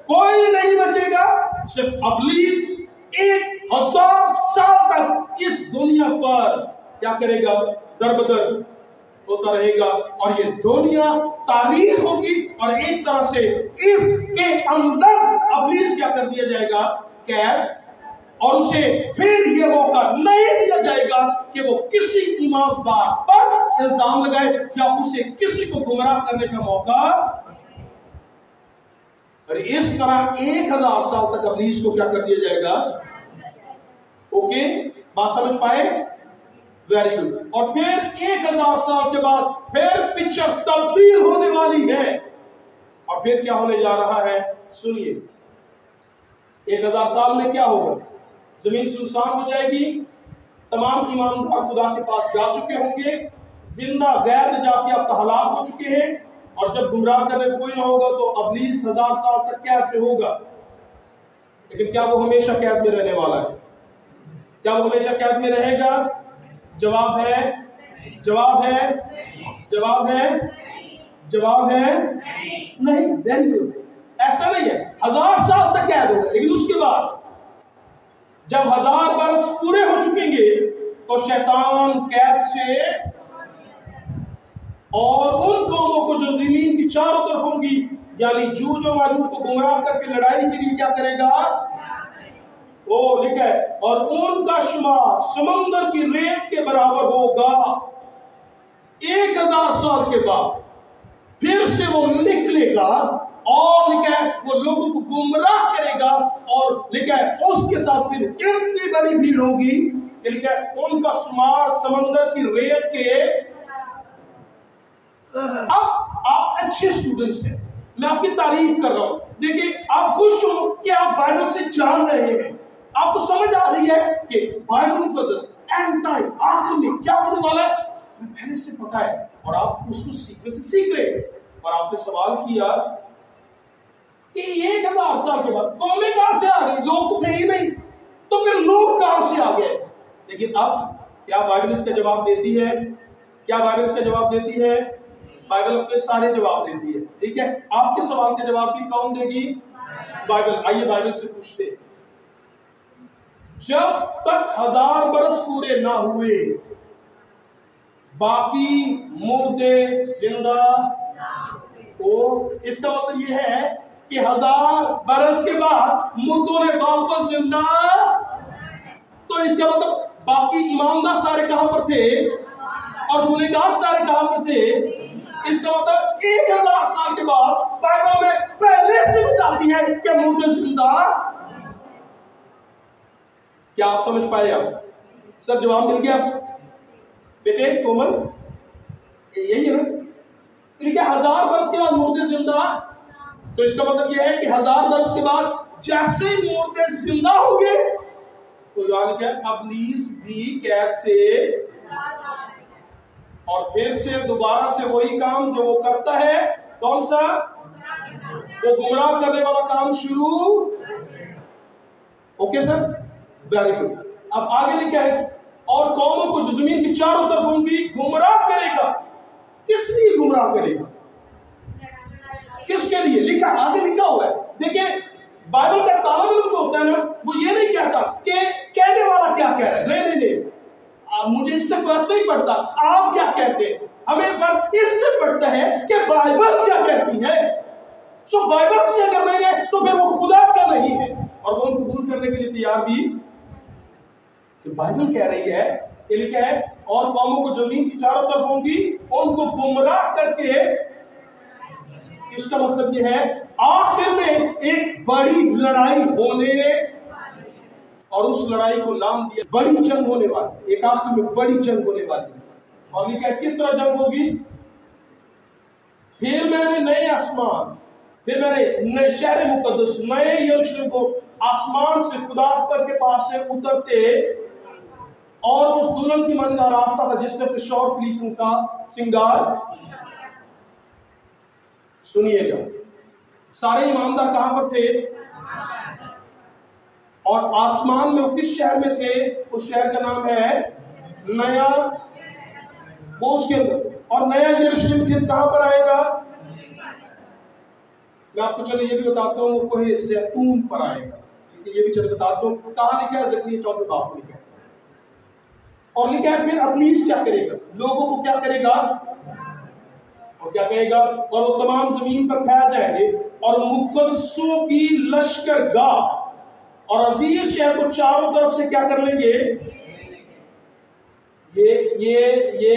کوئی نہیں بچے گا، صرف ابلیس 1000 سال تک اس دنیا پر کیا کرے گا؟ دربدر ہوتا رہے گا، اور یہ دنیا تاریخ ہوگی، اور ایک طرح سے اس کے اندر ابلیس کیا کر دیا جائے گا؟ قید، اور اسے پھر یہ موقع نہیں دیا جائے گا کہ وہ کسی ایماندار پر الزام لگائے یا اسے کسی کو گمراہ کرنے کا موقع، اور اس طرح 1000 سال تک ابلیس کو کیا کر دیا جائے گا؟ اوکے، بات سمجھ پائے؟ Very good. اور پھر 1000 سال کے بعد پھر پکچر تبدیل ہونے والی ہے، اور پھر کیا ہونے جا رہا ہے؟ سنیے، 1000 سال میں کیا ہوگا؟ زمین سنسان ہو جائے گی، تمام ایماندار خدا کے پاس جا چکے ہوں گے، زندہ غیر نجات یافتہ ہلاک ہو چکے ہیں، اور جب گمراہ کرنے کوئی نہ ہوگا تو ابلیس 1000 سال تک قید میں ہوگا۔ لیکن کیا وہ ہمیشہ قید میں رہنے والا ہے؟ کیا وہ ہمیشہ قید میں رہے گا؟ جواب ہے، جواب ہے، جواب ہے، جواب ہے نہیں۔ ویری گڈ، ایسا نہیں ہے، 1000 سال تک قید ہوگا، لیکن اس کے بعد جب 1000 برس پورے ہو چکیں گے تو شیطان قید سے، اور ان قوموں کو جو زمین کی چاروں طرف ہوں گی، یعنی جوج و ماجوج کو گمراہ کر کے لڑائی کے لیے کیا کرے گا؟ وہ لکھا ہے، اور ان کا شمار سمندر کی ریت کے برابر ہوگا۔ 1000 سال کے بعد پھر سے وہ نکلے گا، اور لکھا ہے وہ لوگوں کو گمراہ کرے گا، اور لکھا ہے اس کے ساتھ پھر اتنی بڑی بھیڑ ہوگی کہ لکھا ہے ان کا شمار سمندر کی ریت کے۔ اب آپ اچھے اسٹوڈنٹس ہیں، میں آپ کی تعریف کر رہا ہوں، دیکھیں آپ خوش ہو کہ آپ بائبل سے جان رہے ہیں، آپ کو سمجھ آ رہی ہے کہ بائبل مقدس اینڈ ٹائم آخر میں کیا ہونے والا ہے ہمیں پہلے سے پتا ہے، اور آپ اس کو سیکھنے سے سیکھ رہے ہیں۔ اور آپ نے سوال کیا کہ 1000 سال کے بعد قومیں کہاں سے آ گئی؟ لوگ تو تھے ہی نہیں، تو پھر لوگ کہاں سے آ گئے؟ لیکن اب کیا بائبل اس کا جواب دیتی ہے؟ کیا بائبل اس کا جواب دیتی ہے؟ بائبل اپنے سارے جواب دیتی ہے، ٹھیک ہے؟ آپ کے سوال کا جواب بھی کون دے گی؟ بائبل۔ آئیے بائبل سے پوچھتے ہیں، جب تک 1000 برس پورے نہ ہوئے باقی مردے زندہ ہو، اس کا مطلب یہ ہے کہ 1000 برس کے بعد مردوں نے واپس زندہ، تو اس کا مطلب باقی ایماندار سارے کہاں پر تھے اور گنہگار سارے کہاں پر تھے؟ اس کا مطلب 1000 سال کے بعد بائبل میں پہلے سے بتاتی ہے کہ مردے زندہ۔ کیا آپ سمجھ پائے؟ آپ سب جواب مل گیا بیٹے کومل؟ یہی ہے نا، کیونکہ 1000 برس کے بعد مردے زندہ، تو اس کا مطلب یہ ہے کہ 1000 برس کے بعد جیسے مردے زندہ ہوں گے تو یعنی کہ ابلیس بھی قید سے اور پھر سے دوبارہ سے وہی کام جو وہ کرتا ہے، کون سا؟ وہ گمراہ کرنے والا کام شروع۔ Okay sir, very good. اب آگے لکھا ہے اور قوموں کو جو زمین کی چاروں طرف ہوں گی گمراہ کرے گا۔ کس لیے گمراہ کرے گا؟ کس کے لیے؟ لکھا آگے لکھا ہوا ہے، دیکھیں بائبل کا طالب علم جو ہوتا ہے نا، وہ یہ نہیں کہتا کہ کہنے والا کیا کہہ رہا ہے، نہیں نہیں نہیں، مجھے اس سے فرق نہیں پڑتا آپ کیا کہتے ہیں، ہمیں فرق اس سے پڑتا ہے کہ بائبل کیا کہتی ہے۔ سو بائبل سے اگر نہیں ہے تو پھر وہ خدا کا نہیں ہے، اور وہ قبول کرنے کے لیے تیار بھی کہ بائبل کہہ رہی ہے کہ لکھا ہے اور قوموں کو زمین کی چاروں طرف ہوں گی ان کو گمراہ کر کے۔ اس کا مطلب یہ ہے آخر میں ایک بڑی لڑائی ہونے، اور اس لڑائی کو نام دیا بڑی جنگ ہونے والی، ایک آخر میں بڑی جنگ ہونے والی۔ اور لکھا ہے کس طرح جنگ ہوگی؟ پھر میں نے نئے آسمان، پھر میں نے نئے شہر مقدس، نئے یروشلم کو آسمان سے خدا پر کے پاس سے اترتے اور اس دلہن کی مانند راستہ تھا جس نے شور پلیسنگ سا سنگار۔ سنیے گا، سارے ایماندار کہاں پر تھے؟ اور آسمان میں وہ کس شہر میں تھے؟ اس شہر کا نام ہے نیا، وہ اس کے اندر تھے۔ اور نیا یروشلم پھر کہاں پر آئے گا؟ میں آپ کو چلو یہ بھی بتاتا ہوں، وہ کوہ زیتون پر آئے گا، ٹھیک ہے؟ یہ بھی چلو بتاتا ہوں، کہاں لکھا ہے؟ زکریا 4 باب میں لکھا ہے۔ اور لکھا ہے پھر ابلیس کیا کرے گا؟ لوگوں کو کیا کرے گا؟ اور کیا کہے گا؟ اور وہ تمام زمین پر پھیل جائیں گے اور مقدسوں کی لشکر گاہ اور عزیز شہر کو چاروں طرف سے کیا کر لیں گے؟ یہ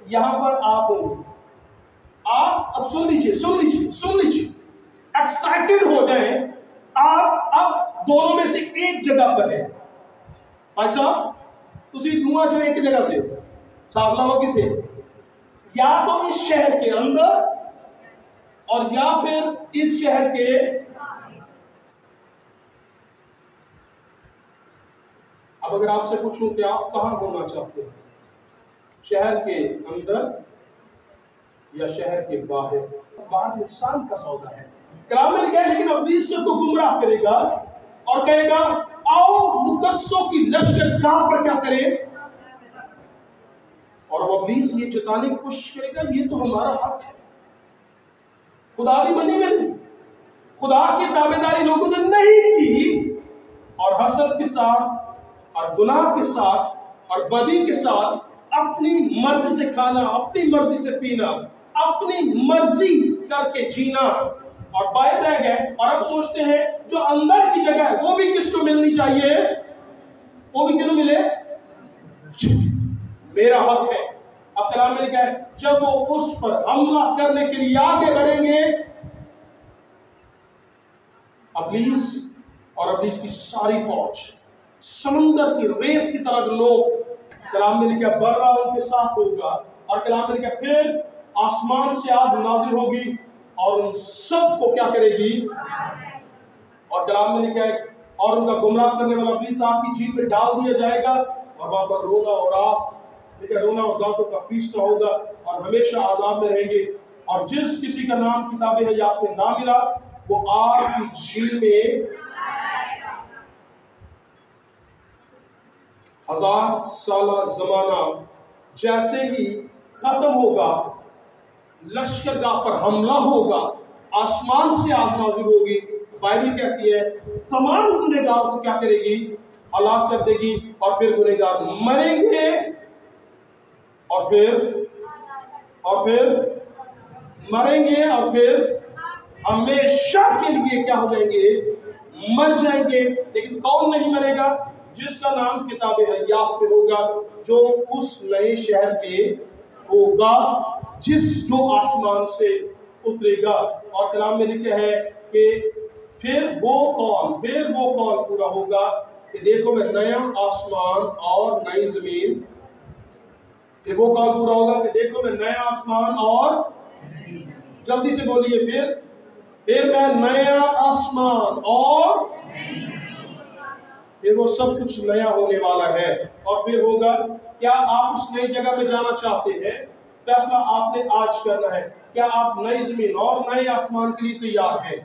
یہاں پر آپ ہوں، آپ اب سن لیجیے ایکسائٹڈ ہو جائیں۔ آپ اب دونوں میں سے ایک جگہ پر ہے۔ بھائی صاحب تسی دونوں جو ایک جگہ تھے، صاحب لوگوں کی تھے، یا تو اس شہر کے اندر اور یا پھر اس شہر کے۔ اب اگر آپ سے پوچھوں کہ آپ کہاں ہونا چاہتے ہیں، شہر کے اندر یا شہر کے باہر؟ باہر نقصان کا سودا ہے۔ کلام میں لکھا ہے لیکن ابلیس سے تو گمراہ کرے گا اور کہے گا آؤ مقدسوں کی لشکر گاہ پر کیا کرے، اور وہ ابلیس یہ جتانے کی کوشش کرے گا یہ تو ہمارا حق ہے، خدا کی منی میں نہیں، خدا کی تابعداری لوگوں نے نہیں کی، اور حسد کے ساتھ اور گناہ کے ساتھ اور بدی کے ساتھ اپنی مرضی سے کھانا، اپنی مرضی سے پینا، اپنی مرضی کر کے جینا، اور باہر رہ گئے۔ اور اب سوچتے ہیں جو اندر کی جگہ ہے وہ بھی کس کو ملنی چاہیے؟ وہ بھی کیوں ملے؟ میرا حق ہے۔ اب کلام میں لکھا ہے جب وہ اس پر حملہ کرنے کے لیے آگے بڑھیں گے، ابلیس اور ابلیس کی ساری فوج سمندر کی ریت کی طرح لوگ، کلام میں لکھا برا ان کے ساتھ ہوگا، اور کلام میں لکھا پھر آسمان سے آگ نازل ہوگی اور ان سب کو کیا کرے گی؟ اور کلام میں لکھا ہے और उनका गुमराह करने वाला इब्लीस आग की झील में डाल दिया जाएगा, और वहां पर रोना और रोना और दांतों का पीसना होगा, और हमेशा आजाब में रहेंगे। और जिस किसी का नाम किताबे हयात में ना मिला वो आग की झील में 1000 साल जमाना जैसे ही खत्म होगा, लश्करगाह पर हमला होगा, आसमान से आग नाज़िल होगी, बाइबल कहती है तमाम गुनहगार को क्या करेगी, हलाक कर देगी, और फिर गुनहगार मरेंगे, और फिर मरेंगे, और फिर हमेशा के लिए क्या हो जाएंगे, मर जाएंगे। लेकिन कौन नहीं मरेगा? जिसका नाम किताबे हयात पे होगा, जो उस नए शहर में होगा जो आसमान से उतरेगा। और कलाम में लिखा है कि फिर वो कौन पूरा होगा कि देखो मैं नया आसमान और नई जमीन, फिर वो कौन पूरा होगा कि देखो मैं नया आसमान और, जल्दी से बोलिए, फिर मैं नया आसमान और, फिर वो सब कुछ नया होने वाला है। और फिर होगा, क्या आप उस नई जगह में जाना चाहते हैं? फैसला आपने आज करना है। क्या आप नई जमीन और नए आसमान के लिए तैयार हैं?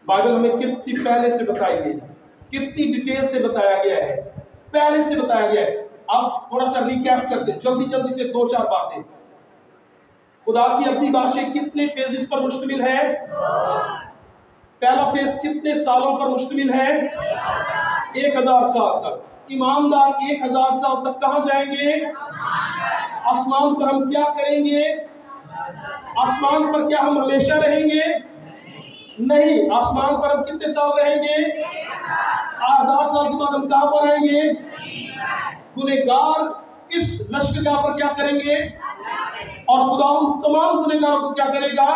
बाइबल हमें कितनी पहले से बताई गई, कितनी डिटेल से बताया गया है, पहले से बताया गया है। अब थोड़ा सा रिकैप कर दे जल्दी से 2-4 बातें। खुदा की अपनी बादशाही कितने फेजेस पर मुश्तमिल है? पहला फेज कितने सालों पर मुश्तमिल है? 1000 साल तक। ईमानदार 1000 साल तक कहां जाएंगे? आसमान पर। हम क्या करेंगे? आसमान पर क्या हम हमेशा रहेंगे? नहीं। आसमान पर हम कितने साल रहेंगे? 1000 साल के बाद हम कहां पर आएंगे? गुनहगार किस लश्करगाह पर क्या करेंगे? और खुदा उन तमाम गुनहगारों को क्या करेगा?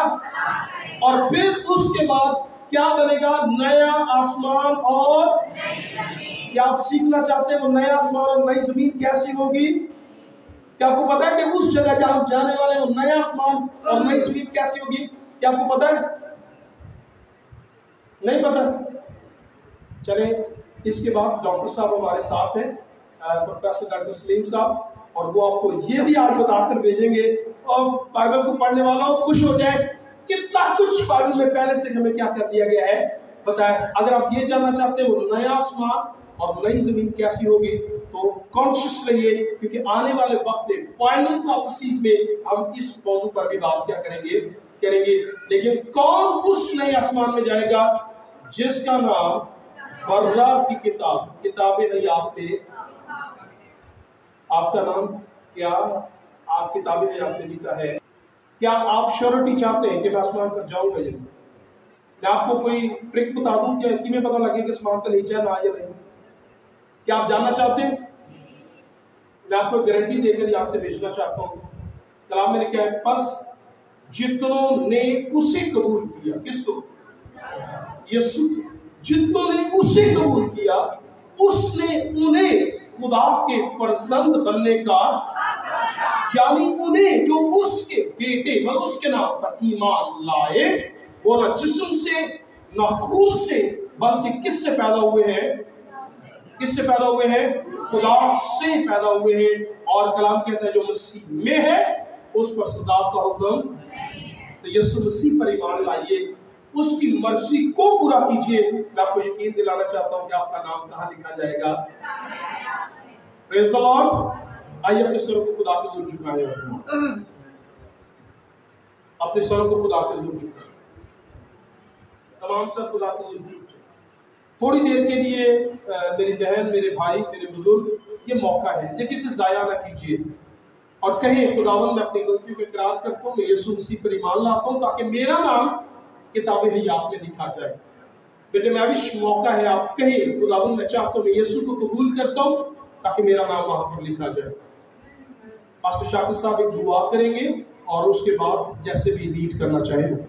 और फिर उसके बाद क्या बनेगा? नया आसमान और, क्या आप सीखना चाहते हैं वो नया आसमान और नई जमीन कैसी होगी? क्या आपको पता है कि उस जगह जहां जाने वाले वो नया आसमान और नई जमीन कैसी होगी? क्या आपको पता है? नहीं पता? चले, इसके बाद डॉक्टर साहब हमारे साथ हैं, प्रोफेसर डॉक्टर सलीम साहब, और वो आपको ये भी आज बताकर भेजेंगे, और बाइबल को पढ़ने वाला खुश हो जाए कितना कुछ बाइबल में पहले से हमें क्या कर दिया गया है, बताया। अगर आप ये जानना चाहते हैं वो नया आसमान और नई जमीन कैसी होगी, तो कॉन्शियस रहिए, क्योंकि आने वाले वक्त में फाइनल प्रोफेसीज में हम इस मौजू पर भी बात क्या करेंगे। लेकिन कौन उस नए आसमान में जाएगा जिसका नाम बर्रा की किताब, किताबे हयात में, आपका नाम क्या आप किताबे हयात में लिखा है? क्या आप श्योरिटी चाहते हैं कि मैं आसमान पर जाऊंगा या नहीं? मैं आपको कोई ट्रिक बता दूं कि किमें पता लगे कि आसमान का नीचे है ना या नहीं? क्या आप जानना चाहते हैं? मैं आपको गारंटी देकर यहां से भेजना चाहता हूं। कलाम में लिखा है, बस जितनों ने उसे कबूल किया, किसको? यीशु। जितनों ने उसे कबूल किया, उसने उन्हें खुदा के फर्जंद बनने का, यानी उन्हें जो उसके बेटे मतलब उसके नाम पर ईमान लाए, वो ना जिस्म से ना खून से, बल्कि किससे पैदा हुए हैं? किससे पैदा हुए हैं? खुदा से पैदा हुए हैं। और कलाम कहता है जो मसीह में है उस पर सदा का हुक्म। तो यीशु मसीह पर ईमान लाइए, उसकी मर्जी को पूरा कीजिए। मैं आपको यकीन दिलाना चाहता हूं कि आपका नाम कहां लिखा जाएगा। Praise the Lord. आइए अपने स्वरों को खुदा के ज़रूर झुकाएं, अपने स्वरों को खुदा के ज़रूर झुकाएं, तमाम सब खुदा के ज़रूर झुकाएं। थोड़ी देर के लिए मेरी बहन, मेरे भाई, मेरे बुजुर्ग, ये मौका है, देखिए इसे जाया ना कीजिए और कहें खुदावन मैं अपनी गलतियों को इकरार करता हूँ, मैं यीशु मसीह पर ईमान लाता हूँ ताकि मेरा नाम किताबे हयात में लिखा जाए। बेटे मैं भी मौका है, आप कहें खुदावन मैं चाहता हूँ मैं यीशु को कबूल करता हूँ ताकि मेरा नाम वहां पर लिखा जाए। पास्टर शाकिर साहब एक दुआ करेंगे और उसके बाद जैसे भी लीड करना चाहे वो।